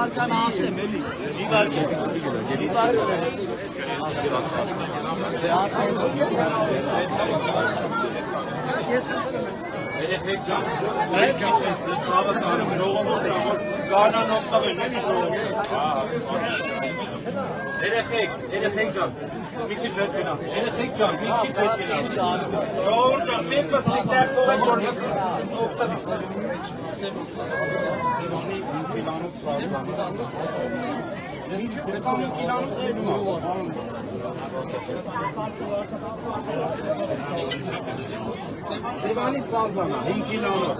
վարկան ասեմ էլի։ Երեխեք ջան, ձեր քիչ է, ցավը տանում, ժողովուրդը գանան օգտվել էլի ժողովուրդը։ Երեխեք ջան, մի քիչ հետ գնաց։ Երեխեք ջան, մի քիչ հետ գնաց։ Ժողովուրդ ջան, մենք վստահ Սևանի սազանա, 5 կիլոնով։